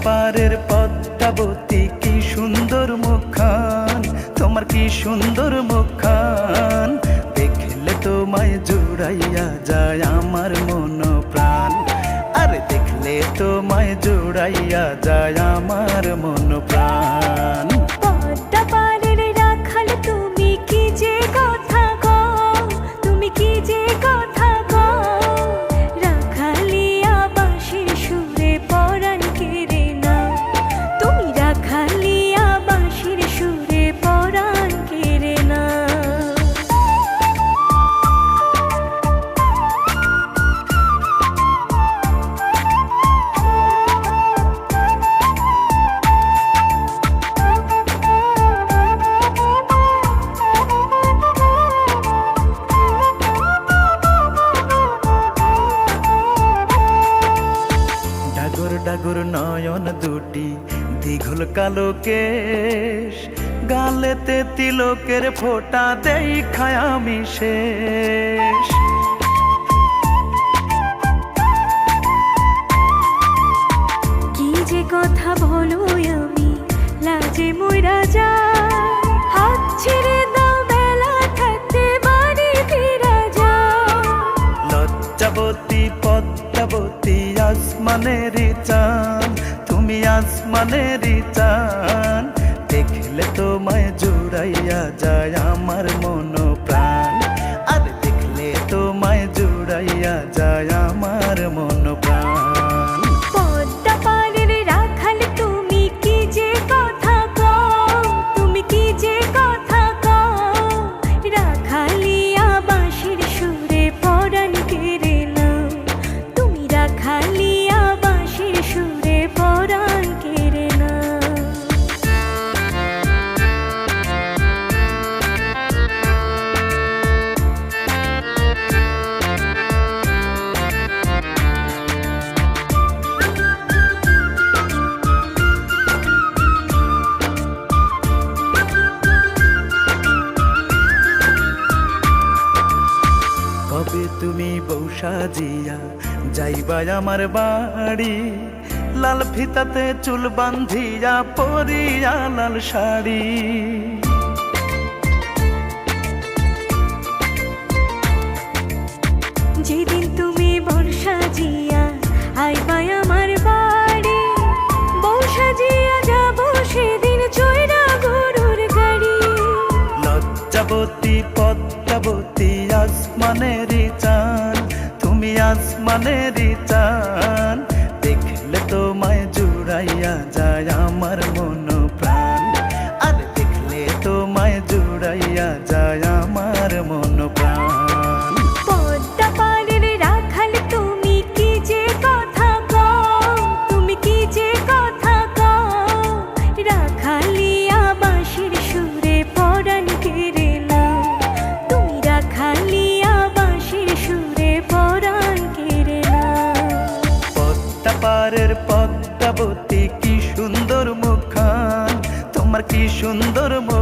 পারের পদ্মাবতী কি সুন্দর মুখখান, তোমার কি সুন্দর মুখখান। দেখলে তোমায় জুড়াইয়া যায় আমার মন প্রাণ, আরে দেখলে তোমায় জুড়াইয়া যায় আমার মন প্রাণ। পদ্মা পারের রাখাল তুমি কি যে কথা কও, তুমি কি যে কথা কও। রাখালিয়া বাঁশির সুরে পরাণ কেড়ে নাও, তুমি রাখালিয়া বাঁশির সুরে পরাণ কেড়ে নাও। ডাগর ডাগর নয়ন দুটি, দীঘল কালো কেশ, গালেতে তিলকের ফোঁটা দেখায় আমি শেষ। কি যে কথা বলো আমি লাজে মইরা যাই, হাত ছেড়ে দাও বেলা থাকতে বাড়ি ফিরা যাও। লজ্জাবতী পদ্মাবতী আসমানের চাঁদ, তুমি আসমানের চাঁদ। দেখলে তোমায় জুড়াইয়া যায় আমার মন প্রাণ, আর দেখলে তোমায় জুড়াইয়া যায় আমার মন প্রাণ। পদ্মা পারের রাখাল তুমি কি যে কথা কও, তুমি কি যে কথা কও। রাখালিয়া বাঁশির সুরে পরাণ কেড়ে নাও, তুমি রাখালিয়া বাঁশির সুরে পরাণ কেড়ে নাও। কবে তুমি বউ সাজিয়া যাইবা আমার বাড়ি, লাল ফিতাতে চুল বান্ধিয়া পরিয়া লাল শাড়ি। যেদিন তুমি বর্ষা জিয়া আইবা আমার বাড়ি, বউ সাজিয়া যাব সেদিন চৈরা গরুর গাড়ি। লজ্জাবতী পদ্মাবতী আসমানের চাঁদ, তুমি আসমানের চাঁদ। দেখলে তোমায় জুড়াইয়া যায় আমার মন প্রাণ, আর দেখলে তোমায় জুড়াইয়া যায় আমার মন প্রাণ। পদ্মা পারের রাখাল তুমি কি যে কথা কও, তুমি কি যে কথা কও। রাখালিয়া বাঁশির সুরে পরাণ কেড়ে নাও, তুমি রাখালিয়া বাঁশির সুরে পরাণ কেড়ে নাও। পদ্মা পারের পদ্মাবতী কি সুন্দর মুখখান, তোমার কি সুন্দর মুখ।